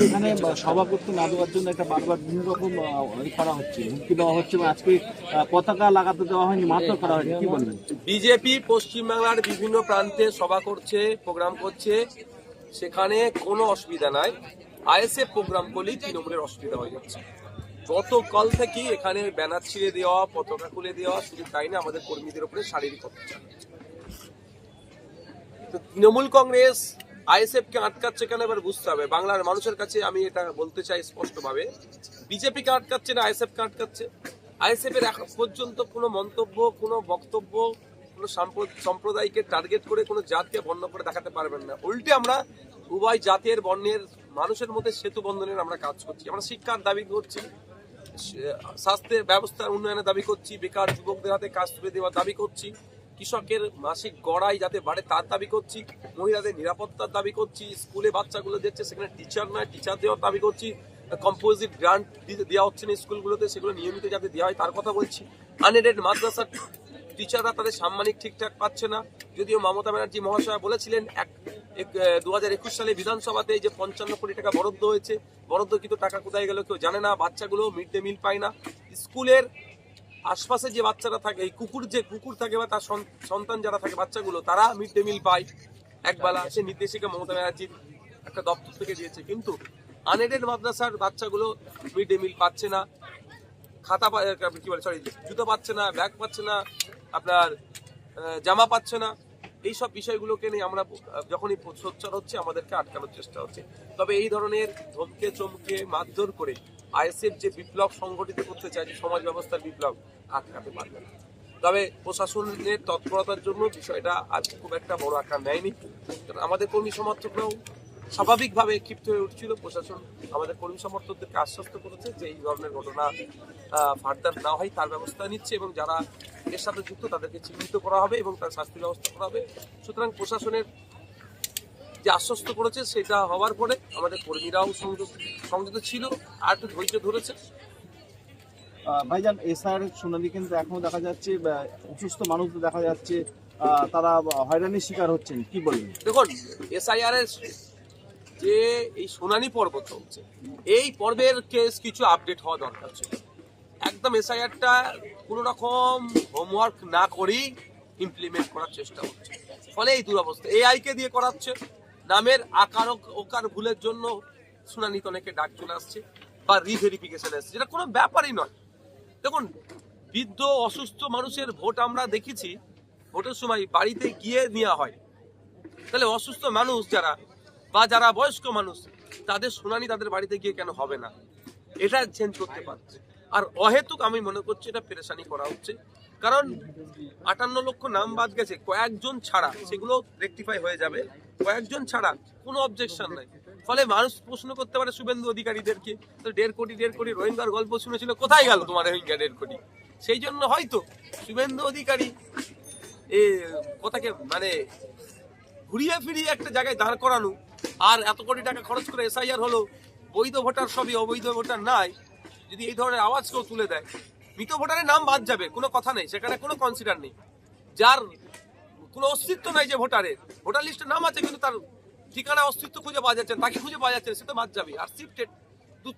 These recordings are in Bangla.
এখানে সভা করতে না দেওয়ার জন্য একটা বারবার বিভিন্ন রকম করা হচ্ছে, হুমকি দেওয়া হচ্ছে, এবং আজকে পতাকা লাগাতে দেওয়া হয়নি, মারধর করা হয়নি, কি বলবেন? বিজেপি পশ্চিমবাংলার বিভিন্ন প্রান্তে সভা করছে, প্রোগ্রাম করছে, সেখানে কোনো অসুবিধা নাই। আইএসএফ প্রোগ্রাম করলেই তৃণমূলের অসুবিধা হয়ে যাচ্ছে। গতকাল থেকে এখানে ব্যানার ছিঁড়ে দেওয়া, পতাকা খুলে দেওয়া, শুধু তাই না, আমাদের কর্মীদের উপরে শারীরিক অত্যাচার হচ্ছে। তো তৃণমূল কংগ্রেস আইএসএফ কে আটকাচ্ছে কেন এবার বুঝতে হবে। বাংলার মানুষের কাছে আমি এটা বলতে চাই স্পষ্টভাবে, বিজেপি কে আটকাচ্ছে না আইএসএফ কে আটকাচ্ছে। আইএসএফ এর এখন পর্যন্ত কোনো মন্তব্য, কোনো বক্তব্য, কোনো সম্প্রদায়কে টার্গেট করে কোনো জাতকে বর্ণ করে দেখাতে পারবেন না। উল্টে আমরা উভয় জাতের বর্ণের মানুষের মধ্যে সেতু বন্ধনের আমরা কাজ করছি। আমরা শিক্ষার দাবি করছি, স্বাস্থ্যের ব্যবস্থার উন্নয়নের দাবি করছি, বেকার যুবকদের হাতে কাজ তুলে দেওয়ার দাবি করছি, কৃষকের মাসিক গড়াই যাতে বাড়ে তার দাবি করছি, মহিলাদের নিরাপত্তার দাবি করছি, স্কুলে বাচ্চাগুলো দিচ্ছে সেখানে টিচার নয় টিচার দেওয়ার দাবি করছি, কম্পোজিট গ্রান্ট দেওয়া হচ্ছে না স্কুলগুলোতে, সেগুলো নিয়মিত যাতে দেওয়া হয় তার কথা বলছি। আনএডেড মাদ্রাসার টিচাররা তাদের সাম্মানিক ঠিকঠাক পাচ্ছে না। যদিও মমতা ব্যানার্জি মহাশয় বলেছিলেন 2021 সালে বিধানসভাতে যে 55 কোটি টাকা বরাদ্দ হয়েছে, বরাদ্দকৃত টাকা কোথায় গেল কেউ জানে না। বাচ্চাগুলো মিড ডে মিল পায় না। স্কুলের আশপাশে যে বাচ্চারা থাকে, এই কুকুর থাকে বা তার সন্তান যারা থাকে বাচ্চাগুলো, তারা মিড ডে মিল পায় একবেলা। সে নির্দেশিকা মমতা ব্যানার্জির একটা দপ্তর থেকে দিয়েছে, কিন্তু আনএডেড মাদ্রাসার বাচ্চাগুলো মিড ডে মিল পাচ্ছে না, খাতা কি বলে সরি জুতো পাচ্ছে না, ব্যাগ পাচ্ছে না, আপনার জামা পাচ্ছে না। এইসব বিষয়গুলোকে নিয়ে আমরা যখনই সোচ্চার হচ্ছে আমাদেরকে আটকানোর চেষ্টা হচ্ছে। তবে এই ধরনের ধমকে চমকে মারধর করে আইএসএফ যে বিপ্লব সংগঠিত করতে চায়, যে সমাজ ব্যবস্থার বিপ্লব, আটকাতে পারবে না। তবে প্রশাসনের তৎপরতার জন্য বিষয়টা আজ খুব একটা বড় আকার নেয়নি। আমাদের কর্মী সমর্থকরাও স্বাভাবিকভাবে ক্ষিপ্ত হয়ে উঠছিল। প্রশাসন আমাদের কর্মী সমর্থকদেরকে আশ্বস্ত করেছে যে এই ধরনের ঘটনা ফার্দার না হয় তার ব্যবস্থা নিচ্ছে, এবং যারা এর সাথে যুক্ত তাদেরকে চিহ্নিত করা হবে এবং তার শাস্তি ব্যবস্থা করা হবে। সুতরাং প্রশাসনের যে আশ্বস্ত করেছে সেটা হওয়ার পরে আমাদের কর্মীরাও সংযত ছিল, আর একটু ধৈর্য ধরেছে। ভাইজান, এসআইআর শুনানি কিন্তু এখনো দেখা যাচ্ছে, অসুস্থ মানুষদের দেখা যাচ্ছে, তারা হয়রানির শিকার হচ্ছেন, কি বলবেন? দেখুন, এসআইআর এর যে এই শুনানি পর্ব চলছে, এই পর্বের কেস কিছু আপডেট হওয়া দরকার ছিল। একদম এসআইআরটা কোনো রকম হোমওয়ার্ক না করেই ইমপ্লিমেন্ট করার চেষ্টা হচ্ছে, ফলে এই দুরবস্থা। এআইকে দিয়ে করাচ্ছে, নামের আকার ওকার ভুলের জন্য শুনানিতে অনেকে ডাক চলে আসছে বা রিভেরিফিকেশন আসছে, যেটা কোনো ব্যাপারই নয়। দেখুন, বৃদ্ধ অসুস্থ মানুষের ভোট আমরা দেখেছি, ভোটের সময় বাড়িতে গিয়ে নেওয়া হয়। তাহলে অসুস্থ মানুষ যারা বা যারা বয়স্ক মানুষ, তাদের শুনানি তাদের বাড়িতে গিয়ে কেন হবে না? এটা চেঞ্জ করতে পারছে। আর অহেতুক আমি মনে করছি এটা পেরেশানি করা হচ্ছে, কারণ 58 লক্ষ নাম বাদ গেছে, কয়েকজন ছাড়া সেগুলো রেকটিফাই হয়ে যাবে, কয়েকজন ছাড়া কোনো অবজেকশন নাই। ফলে মানুষ প্রশ্ন করতে পারে শুভেন্দু অধিকারীদেরকে, তো 1.5 কোটি রোহিঙ্গার গল্প শুনেছিল, কোথায় গেল তোমার রোহিঙ্গা 1.5 কোটি? সেই জন্য হয়তো শুভেন্দু অধিকারী কথাকে মানে ঘুরিয়ে ফিরিয়ে একটা জায়গায় দাঁড় করানো, আর এত কোটি টাকা খরচ করে এসআইআর হলো, বৈধ ভোটার সবই, অবৈধ ভোটার নাই, যদি এই ধরনের আওয়াজ কেউ তুলে দেয়, মৃত ভোটারের নাম বাদ যাবে, কোনো কথা নেই, সেখানে কোনো কনসিডার নেই। যার কোনো অস্তিত্ব নাই, যে ভোটার লিস্টে নাম আছে কিন্তু তার ঠিকানা অস্তিত্ব খুঁজে পাওয়া যাচ্ছে, তাকে খুঁজে পাওয়া যাচ্ছে, সে তো বাদ যাবে। আর শিফটেড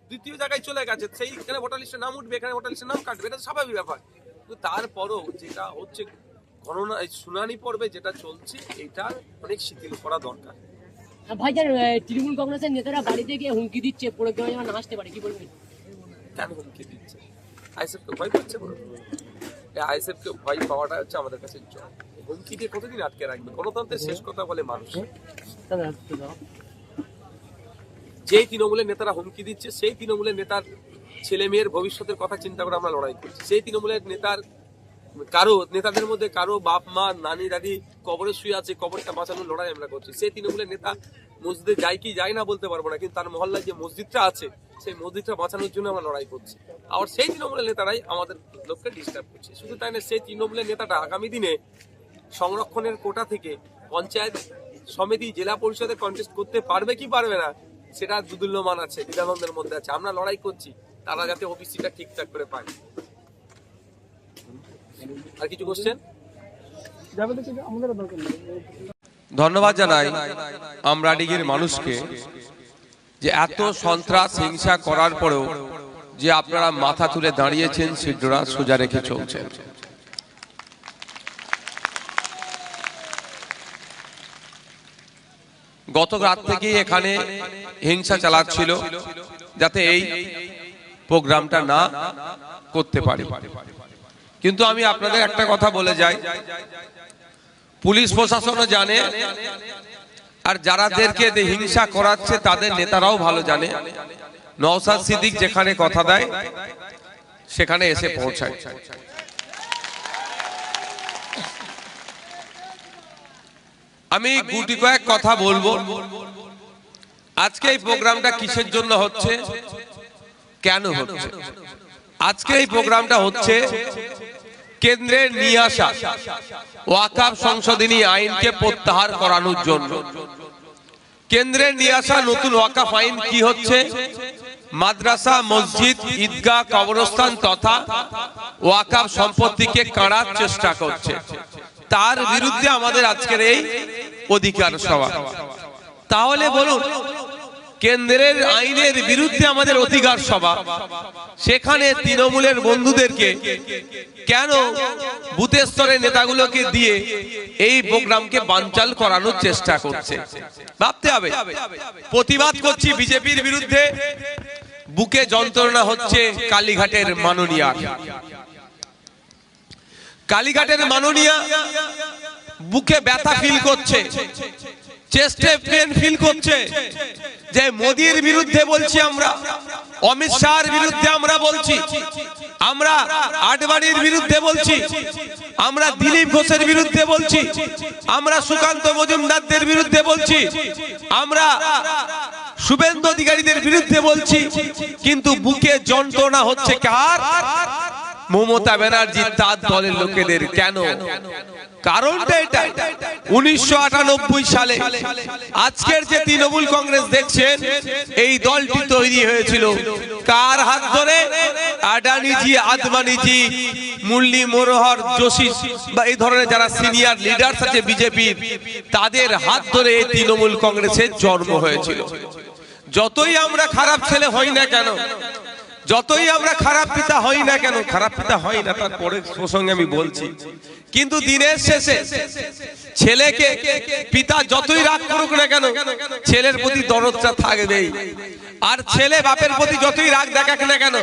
দ্বিতীয় জায়গায় চলে গেছে, সেইখানে ভোটার লিস্টে নাম উঠবে, এখানে ভোটার লিস্টে নাম কাটবে, এটা স্বাভাবিক ব্যাপার। কিন্তু তারপরও যেটা হচ্ছে গণনা শুনানি পর্বে যেটা চলছে, এটা অনেক শিথিল করা দরকার। ভাইজান, তৃণমূল কংগ্রেসের নেতারা বাড়িতে গিয়ে হুমকি দিচ্ছে, প্রোগ্রামে যেন না আসতে পারে, কি বলবেন? কেন হুমকি দিচ্ছে? আইএসএফকে ভয় পাচ্ছে বলে? আইএসএফকে ভয় পাওয়াটা হচ্ছে আমাদের কাছে জয়। হুমকি দিয়ে কতদিন আটকে রাখবে? গণতন্ত্রের শেষ কথা বলে মানুষ। যেই তৃণমূলের নেতারা হুমকি দিচ্ছে, সেই তৃণমূলের নেতার ছেলে মেয়ের ভবিষ্যতের কথা চিন্তা করে আমরা লড়াই করছি। সেই তৃণমূলের নেতাদের মধ্যে কারো বাপ মা নানি দাদি কবরে শুয়ে আছে, কবরটা বাঁচানোর লড়াই আমরা করছি। সেই তৃণমূলের নেতা মসজিদে যায় কি যায় না বলতে পারবো না, কিন্তু তার মহল্লায় যে মসজিদটা আছে, সেই মসজিদটা বাঁচানোর জন্য আমরা লড়াই করছি। আর সেই তৃণমূলের নেতারাই আমাদের লোককে ডিস্টার্ব করছে। শুধু তাই না, সেই তৃণমূলের নেতাটা আগামী দিনে সংরক্ষণের কোটা থেকে পঞ্চায়েত সমিতি, জেলা পরিষদে কন্টেস্ট করতে পারবে কি পারবে না, সেটা দুদুল্যমান আছে, দ্বিধাদ্বন্দ্বের মধ্যে আছে। আমরা লড়াই করছি তারা যাতে ওবিসিটা ঠিকঠাক করে পায়। আর কিছু কোশ্চেন? ধন্যবাদ জানাই আমরা ডিগির মানুষকে যে এত সন্ত্রাস হিংসা করার পরেও যে আপনারা মাথা তুলে দাঁড়িয়েছেন, সিদ্ধরা সোজা রেখে চলছেন। গত রাত থেকেই এখানে হিংসা চালাচ্ছিল যাতে এই প্রোগ্রামটা না করতে পারি। কিন্তু আমি আপনাদের একটা কথা বলে যাই, পুলিশ প্রশাসনও জানে, আর যারাদেরকে হিংসা করাচ্ছে তাদের নেতারাও ভালো জানে, নওশাদ সিদ্দিক যেখানে কথা দেয় সেখানে এসে পৌঁছায়। আমি গুটি কয়েক কথা বলবো। আজকে এই প্রোগ্রামটা কিসের জন্য হচ্ছে, কেন হচ্ছে? আজকে এই প্রোগ্রামটা হচ্ছে কেন্দ্রের নিয়ে আসা ওয়াকফ সংশোধনী আইনকে প্রত্যাহার করানোর জন্য। কেন্দ্রের নিয়ে আসা নতুন ওয়াকফ আইন কি হচ্ছে? মাদ্রাসা, মসজিদ, ঈদগাহ, কবরস্থান তথা ওয়াকফ সম্পত্তিকে কাড়ার চেষ্টা করছে। তার বিরুদ্ধে আমাদের আজকের এই অধিকার সভা। তাহলে বলুন, কেন্দ্রের আইনের বিরুদ্ধে আমাদের অধিকার সভা, সেখানে তৃণমূলের বন্ধুদেরকে কেন বুথের স্তরের নেতাগুলোকে দিয়ে এই প্রোগ্রামকে বানচাল করানোর চেষ্টা করছে? ভাবতে হবে। প্রতিবাদ করছি বিজেপির বিরুদ্ধে, বুকে যন্ত্রণা হচ্ছে কালীঘাটের মাননীয়া। কালীঘাটের মাননীয়া বুকে ব্যথা ফিল করছে, চেস্টে পেন ফিল করছে যে মোদির বিরুদ্ধে বলছি আমরা, অমিত শাহর বিরুদ্ধে আমরা বলছি, আমরা আডবাণীর বিরুদ্ধে বলছি, আমরা দিলীপ ঘোষের বিরুদ্ধে বলছি, আমরা সুকান্ত মজুমদারদের বিরুদ্ধে বলছি, আমরা শুভেন্দু অধিকারীদের বিরুদ্ধে বলছি, কিন্তু বুকে যন্ত্রণা হচ্ছে কার? মমতা ব্যানার্জি তার দলের লোকেদের। কেন? কারণটা এটা, 1998 সালে আজকের যে তৃণমূল কংগ্রেস দেখছেন, এই দলটি তৈরি হয়েছিল কার হাত ধরে? আডানিজি, আদবানিজি, মুরলী মনোহর যোশী বা এই ধরনের যারা সিনিয়র লিডার্স আছে বিজেপির, তাদের হাত ধরে এই তৃণমূল কংগ্রেসের জন্ম হয়েছিল। যতই আমরা খারাপ ছেলে হই না কেন, যতই আমরা খারাপ পিতা হই না কেন, খারাপ পিতা হই না তার পরের প্রসঙ্গে আমি বলছি, কিন্তু দিনের শেষে ছেলেকে পিতা যতই রাগ করুক না কেন, ছেলের প্রতি দরদটা থাকবেই। আর ছেলে বাপের প্রতি যতই রাগ দেখাক না কেন,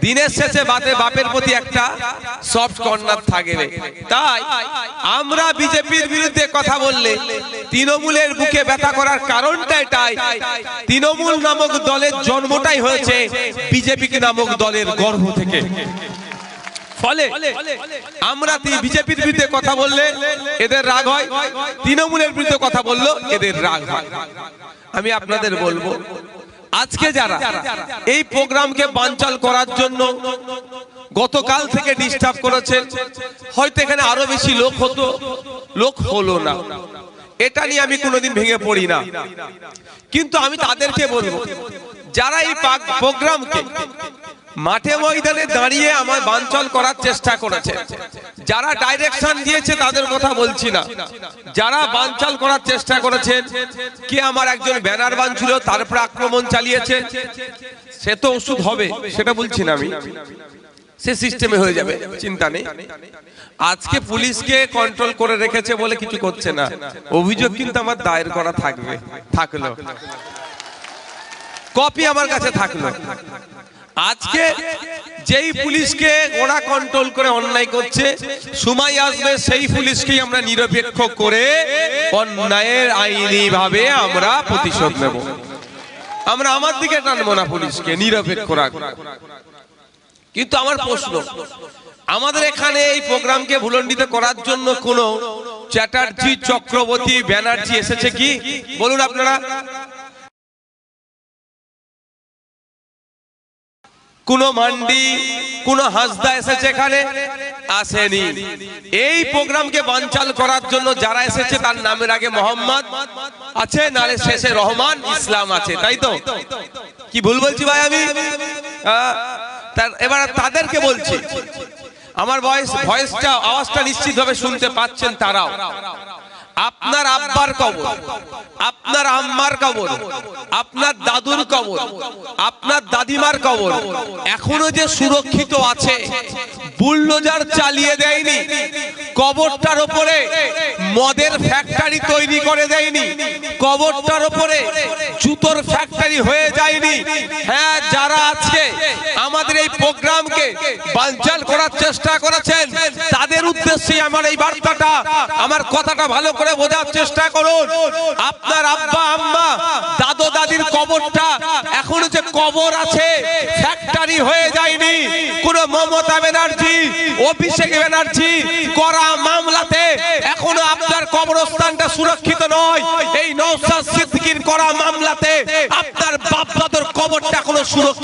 দিনের শেষে বাপের প্রতি একটা সফট কর্নার থাকবে। তাই আমরা বিজেপির বিরুদ্ধে কথা বললে তৃণমূলের বুকে ব্যথা করার কারণটা এটাই, তৃণমূল নামক দলের জন্মটাই হয়েছে বিজেপি নামক দলের গর্ভ থেকে। ফলে আমরা বিজেপির বিরুদ্ধে কথা বললে এদের রাগ হয়, তৃণমূলের বিরুদ্ধে কথা বললো এদের রাগ হয়। আমি আপনাদের বলবো, আজকে যারা এই প্রোগ্রামকে বানচাল করার জন্য গতকাল থেকে ডিস্টার্ব করেছেন, হয়তো এখানে আরো বেশি লোক হতো, লোক হলো না, এটা নিয়ে আমি কোনোদিন ভেঙে পড়ি না। কিন্তু আমি তাদেরকে বলবো, যারা এই প্রোগ্রামকে মাঠে ময়দানে দাঁড়িয়ে আমার বানচাল করার চেষ্টা করেছে, যারা ডাইরেকশন দিয়েছে তাদের কথা বলছি না, যারা বানচাল করার চেষ্টা করেছেন, কে আমার একজন ব্যানার বানছিল তারপর আক্রমণ চালিয়েছে, সে তো ওষুধ হবে সেটা বলছি না আমি, সে সিস্টেমে হয়ে যাবে, চিন্তা নেই। আজকে পুলিশকে কন্ট্রোল করে রেখেছে বলে কিছু করছে না, অভিযোগ কিন্তু আমার দায়ের করা থাকলো, কপি আমার কাছে থাকলো। আজকে যেই পুলিশকে ওরা কন্ট্রোল করে অন্যায় করছে, সময় আসবে সেই পুলিশকেই আমরা নিরপেক্ষ করে অন্যায়ের আইনি ভাবে আমরা প্রতিশোধ নেব। আমরা আমার দিকে টানবো না, পুলিশকে নিরপেক্ষ রাখবো। কিন্তু আমার প্রশ্ন, আমাদের এখানে এই প্রোগ্রামকে ভুলণ্ডিত করার জন্য কোন চ্যাটার্জি, চক্রবর্তী, ব্যানার্জি এসেছে কি বলুন আপনারা? কোন মান্ডি, কোন হাসদা এসেছে এখানে? আসেনি। এই প্রোগ্রামকে বানচাল করার জন্য যারা এসেছে তার নামের আগে মোহাম্মদ আছে, নালে শেষে রহমান ইসলাম আছে, তাই তো? কি ভুল বলছি ভাই আমি? এবার তাদেরকে বলছি, আমার ভয়েসটা আওয়াজটা নিশ্চিতভাবে শুনতে পাচ্ছেন তারাও। আপনার আব্বার কবর, আপনার আম্মার কবর, আপনার দাদুর কবর, আপনার দাদিমার কবর এখনো যে সুরক্ষিত আছে, বুলডোজার চালিয়ে দেয়নি, কবরটার উপরে মদের ফ্যাক্টরি তৈরি করে দেয়নি, কবরটার উপরে জুতোর ফ্যাক্টরি হয়ে যায়নি। হ্যাঁ, যারা আছে আমাদের এই প্রোগ্রামকে বানচাল করার চেষ্টা করেছেন, তাদের উদ্দেশ্যে আমার এই বার্তাটা, আমার কথাটা ভালো করে বোঝার চেষ্টা করুন। আপনার আব্বা আম্মা দাদু দাদির কবরটা এখনো যে কবর আছে, ফ্যাক্টরি হয়ে যায়নি। কোন মমতা ব্যানার্জি, অভিষেক ব্যানার্জি করা মামলাতে এখনো আপনার কবরস্থানটা সুরক্ষিত নয়। এই নওশাদ সিদ্দিকীর করা মামলাতে আপনার বাপ দাদুর কবরটা এখনো সুরক্ষিত